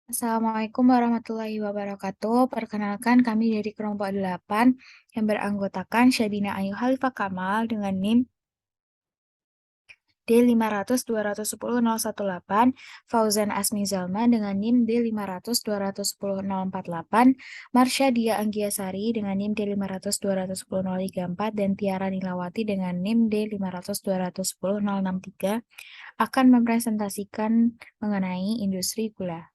Assalamualaikum warahmatullahi wabarakatuh. Perkenalkan kami dari kelompok 8 yang beranggotakan Syabina Ayu Khalifah Kamal dengan NIM D500210018, Fauzan Asmi Zalma dengan NIM D500210048, Marsha Dia Anggiasari dengan NIM D500210034, dan Tiara Nilawati dengan NIM D500210063 akan mempresentasikan mengenai industri gula.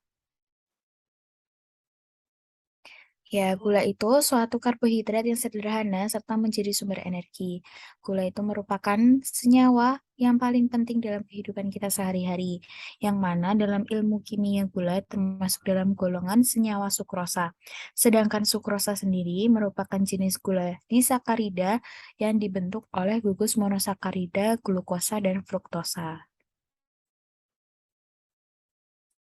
Ya, gula itu suatu karbohidrat yang sederhana serta menjadi sumber energi. Gula itu merupakan senyawa yang paling penting dalam kehidupan kita sehari-hari, yang mana dalam ilmu kimia gula termasuk dalam golongan senyawa sukrosa. Sedangkan sukrosa sendiri merupakan jenis gula disakarida yang dibentuk oleh gugus monosakarida, glukosa, dan fruktosa.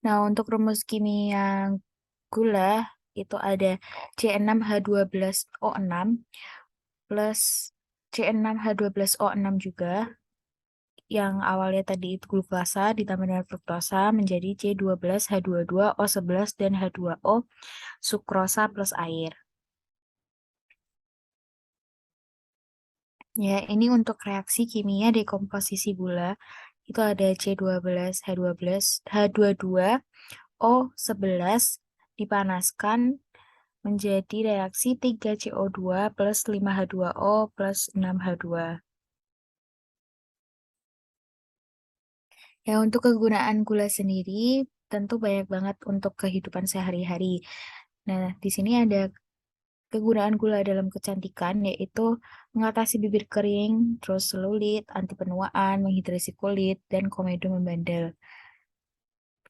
Nah, untuk rumus kimia gula itu ada C6H12O6 plus C6H12O6 juga, yang awalnya tadi itu glukosa ditambah dengan fruktosa menjadi C12H22O11 dan H2O sukrosa plus air. Ya, ini untuk reaksi kimia dekomposisi gula itu ada C12H12 H22O11 dipanaskan menjadi reaksi 3CO2 plus 5H2O plus 6H2. Ya, untuk kegunaan gula sendiri tentu banyak banget untuk kehidupan sehari-hari. Nah, di sini ada kegunaan gula dalam kecantikan, yaitu mengatasi bibir kering, terus selulit, anti penuaan, menghidrasi kulit, dan komedo membandel.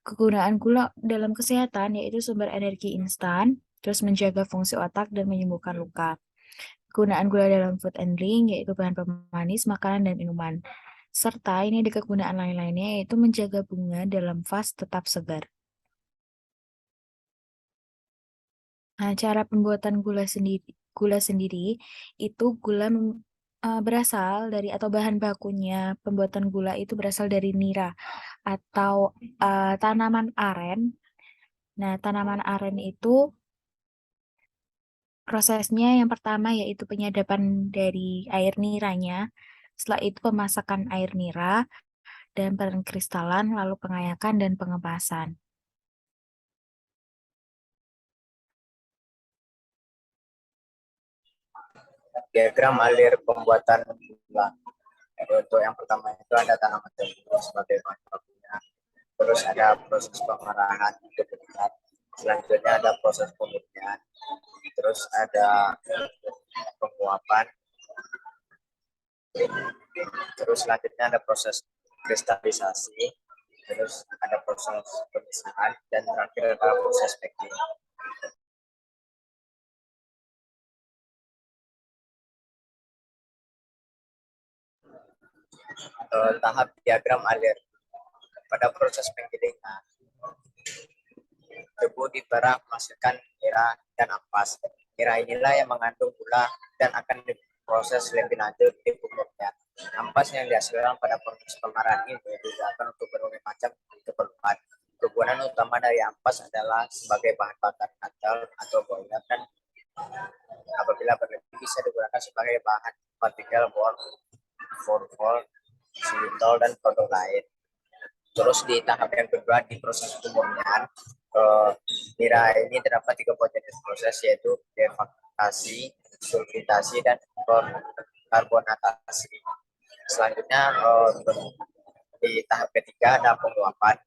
Kegunaan gula dalam kesehatan yaitu sumber energi instan, terus menjaga fungsi otak dan menyembuhkan luka. Kegunaan gula dalam food and drink yaitu bahan pemanis, makanan, dan minuman. Serta ini ada kegunaan lain-lainnya yaitu menjaga bunga dalam vas tetap segar. Nah, cara pembuatan gula sendiri itu berasal dari atau bahan bakunya pembuatan gula itu berasal dari nira atau tanaman aren. Nah, tanaman aren itu prosesnya yang pertama yaitu penyadapan dari air niranya, setelah itu pemasakan air nira dan pengkristalan, lalu pengayakan dan pengepasan. Diagram alir pembuatan gula. Untuk yang pertama itu ada tanaman tempo sebagai bahan bakunya. Terus ada proses pengarahan ke benar. Selanjutnya ada proses pemurnian. Terus ada penguapan. Terus selanjutnya ada proses kristalisasi. Terus ada proses pemisahan dan terakhir ada proses packing. Tahap diagram alir pada proses penggilingan. Debu diperah menghasilkan nira dan ampas. Nira inilah yang mengandung gula dan akan diproses lebih lanjut di pupuknya. Ampas yang dihasilkan pada proses pemarahan ini digunakan untuk berbagai macam keperluan. Kegunaan utama dari ampas adalah sebagai bahan bakar kacau atau boiler, dan apabila berlebih bisa digunakan sebagai bahan partikel bor, forfol, silitol, dan produk lain. Terus di tahap yang kedua di proses pemurnian, nira ini terdapat 3 jenis proses yaitu devaktasi, sulfitasi, dan karbonatasi. Selanjutnya di tahap ketiga ada penguapan.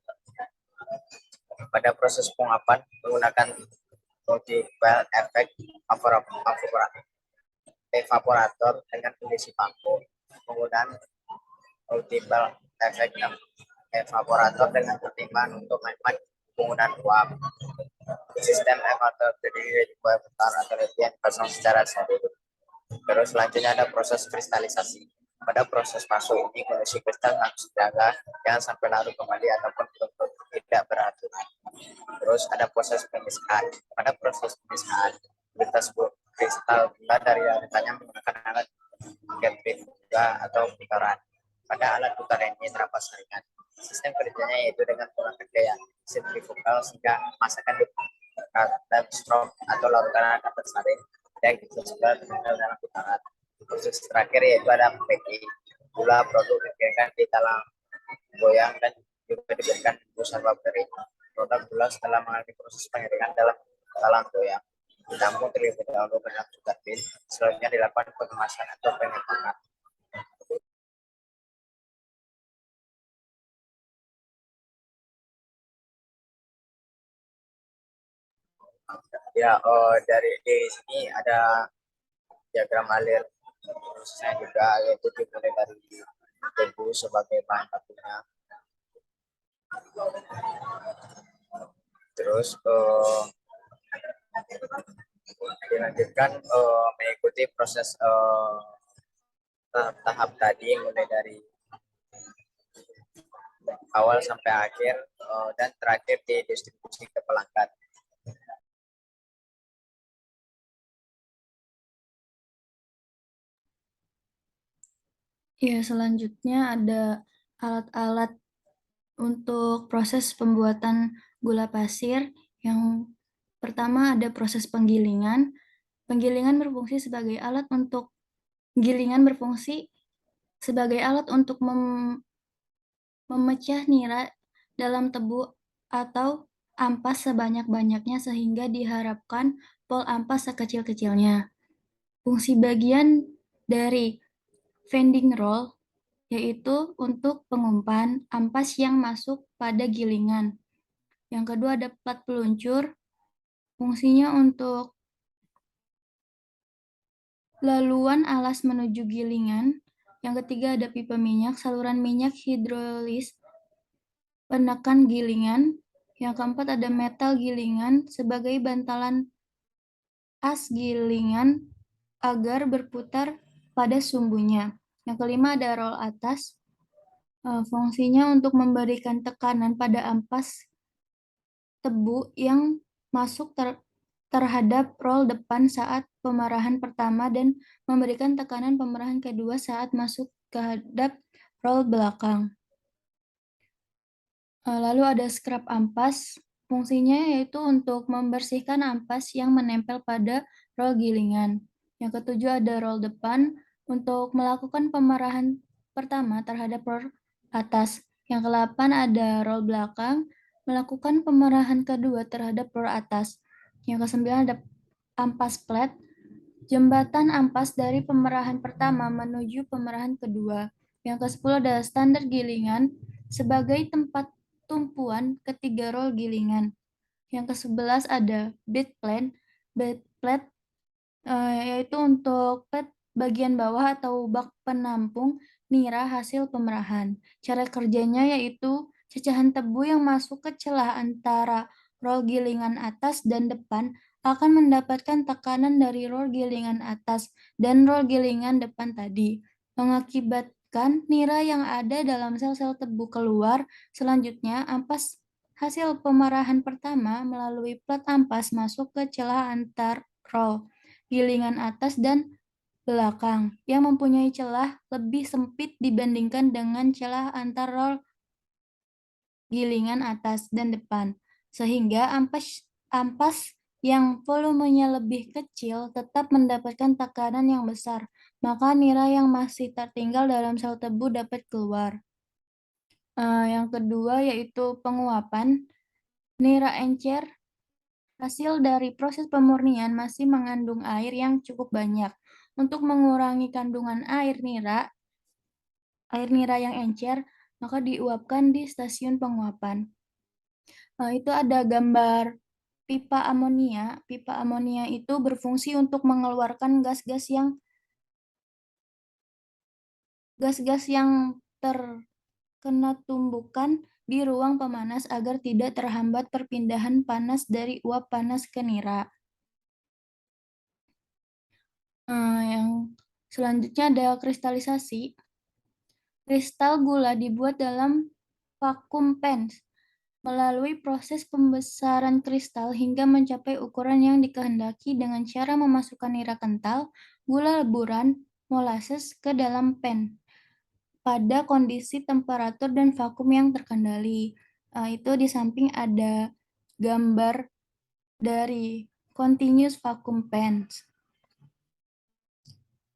Pada proses penguapan menggunakan multiple effect evaporator dengan kondisi vakum, penggunaan multiple effect evaporator dengan pertimbangan untuk menghemat penggunaan uap. Sistem evaporator terdiri dari dua putar atau radian kosong secara steril. Terus selanjutnya ada proses kristalisasi. Pada proses masuk ini kondisi kristal harus dijaga jangan sampai larut kembali ataupun tidak beraturan. Terus ada proses pemisahan. Pada proses pemisahan kristal gula dari alatnya menggunakan alat centrifuga atau putaran. Pada alat putaran ini terdapat saringan. Sistem kerjanya yaitu dengan menggunakan gaya sentrifugal sehingga masakan dan stroke atau larutan akan tersaring dan juga tertinggal dalam putaran. Proses terakhir yaitu ada packing. Gula produk dikirimkan di dalam goyang dan juga diberikan bungkusan bakteri. Produk gula setelah mengalami proses pengeringan dalam dalam goyang ditampung terlebih dahulu dengan sugar bin. Selanjutnya dilakukan pengemasan atau pengembangan. Ya, dari di sini ada diagram alir prosesnya juga, yaitu dimulai dari tebu sebagai bahan bakunya, terus dilanjutkan mengikuti proses tahap tadi mulai dari awal sampai akhir dan terakhir di distribusi ke pelanggan. Ya, selanjutnya ada alat-alat untuk proses pembuatan gula pasir. Yang pertama ada proses penggilingan. Penggilingan berfungsi sebagai alat untuk memecah nira dalam tebu atau ampas sebanyak-banyaknya sehingga diharapkan pol ampas sekecil-kecilnya. Fungsi bagian dari vending roll yaitu untuk pengumpan ampas yang masuk pada gilingan. Yang kedua ada plat peluncur, fungsinya untuk laluan alas menuju gilingan. Yang ketiga ada pipa minyak, saluran minyak hidrolis penekan gilingan. Yang keempat ada metal gilingan sebagai bantalan as gilingan agar berputar pada sumbunya. Yang kelima ada roll atas, fungsinya untuk memberikan tekanan pada ampas tebu yang masuk terhadap roll depan saat pemarahan pertama dan memberikan tekanan pemarahan kedua saat masuk terhadap roll belakang. Lalu ada scrub ampas, fungsinya yaitu untuk membersihkan ampas yang menempel pada roll gilingan. Yang ketujuh ada roll depan untuk melakukan pemarahan pertama terhadap roll atas. Yang kedelapan ada roll belakang, melakukan pemarahan kedua terhadap roll atas. Yang kesembilan ada ampas flat, jembatan ampas dari pemerahan pertama menuju pemerahan kedua. Yang ke-10 ada standar gilingan sebagai tempat tumpuan ketiga roll gilingan. Yang ke-11 ada bed plan. Bed plate yaitu untuk plat bagian bawah atau bak penampung nira hasil pemerahan. Cara kerjanya yaitu cacahan tebu yang masuk ke celah antara roll gilingan atas dan depan akan mendapatkan tekanan dari roll gilingan atas dan roll gilingan depan tadi, mengakibatkan nira yang ada dalam sel-sel tebu keluar. Selanjutnya, ampas hasil pemarahan pertama melalui plat ampas masuk ke celah antar roll gilingan atas dan belakang yang mempunyai celah lebih sempit dibandingkan dengan celah antar roll gilingan atas dan depan, sehingga ampas yang volumenya lebih kecil tetap mendapatkan tekanan yang besar, maka nira yang masih tertinggal dalam sel tebu dapat keluar. Yang kedua yaitu penguapan. Nira encer hasil dari proses pemurnian masih mengandung air yang cukup banyak. Untuk mengurangi kandungan air nira yang encer, maka diuapkan di stasiun penguapan. Itu ada gambar pipa amonia. Pipa amonia itu berfungsi untuk mengeluarkan gas-gas yang terkena tumbukan di ruang pemanas agar tidak terhambat perpindahan panas dari uap panas ke nira. Yang selanjutnya ada kristalisasi. Kristal gula dibuat dalam vakum pen melalui proses pembesaran kristal hingga mencapai ukuran yang dikehendaki dengan cara memasukkan nira kental, gula leburan, molasses ke dalam pen pada kondisi temperatur dan vakum yang terkendali. Itu di samping ada gambar dari continuous vacuum pens.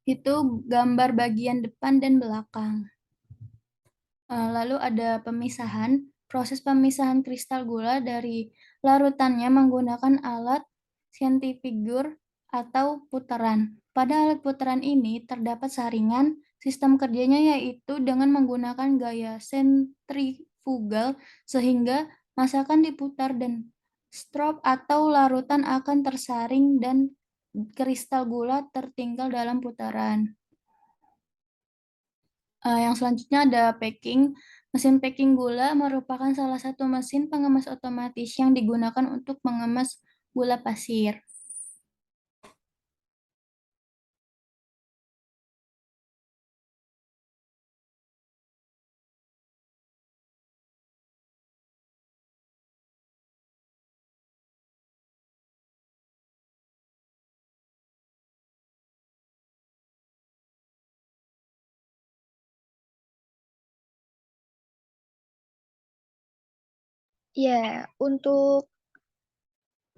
Itu gambar bagian depan dan belakang. Lalu ada pemisahan. Proses pemisahan kristal gula dari larutannya menggunakan alat centrifugal atau putaran. Pada alat putaran ini terdapat saringan. Sistem kerjanya yaitu dengan menggunakan gaya sentrifugal sehingga masakan diputar dan strop atau larutan akan tersaring dan kristal gula tertinggal dalam putaran. Yang selanjutnya ada packing. Mesin packing gula merupakan salah satu mesin pengemas otomatis yang digunakan untuk mengemas gula pasir. Ya, untuk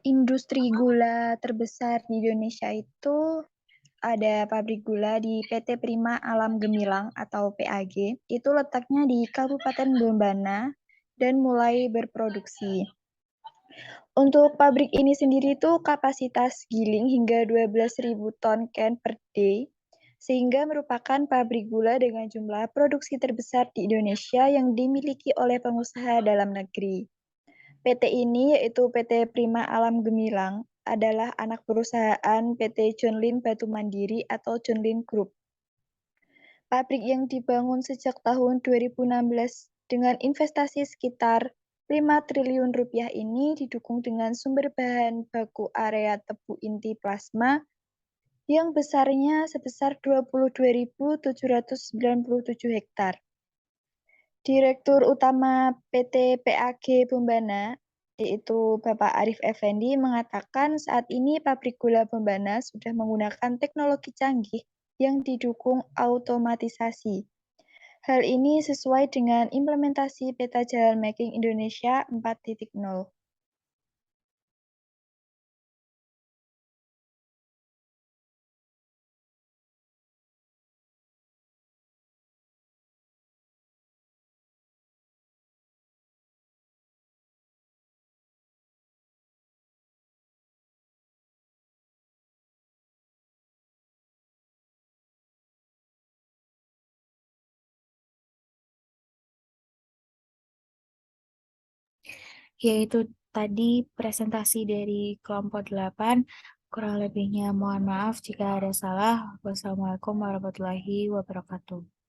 industri gula terbesar di Indonesia itu ada pabrik gula di PT Prima Alam Gemilang atau PAG. Itu letaknya di Kabupaten Bombana dan mulai berproduksi. Untuk pabrik ini sendiri itu kapasitas giling hingga 12.000 ton can per day, sehingga merupakan pabrik gula dengan jumlah produksi terbesar di Indonesia yang dimiliki oleh pengusaha dalam negeri. PT ini yaitu PT Prima Alam Gemilang adalah anak perusahaan PT Chunlin Batu Mandiri atau Chunlin Group. Pabrik yang dibangun sejak tahun 2016 dengan investasi sekitar 5 triliun rupiah ini didukung dengan sumber bahan baku area tebu inti plasma yang besarnya sebesar 22.797 hektar. Direktur Utama PT PAG Bombana, yaitu Bapak Arif Effendi, mengatakan saat ini pabrik gula Bombana sudah menggunakan teknologi canggih yang didukung automatisasi. Hal ini sesuai dengan implementasi Peta Jalan Making Indonesia 4.0. Yaitu tadi presentasi dari kelompok 8. Kurang lebihnya mohon maaf jika ada salah. Wassalamualaikum warahmatullahi wabarakatuh.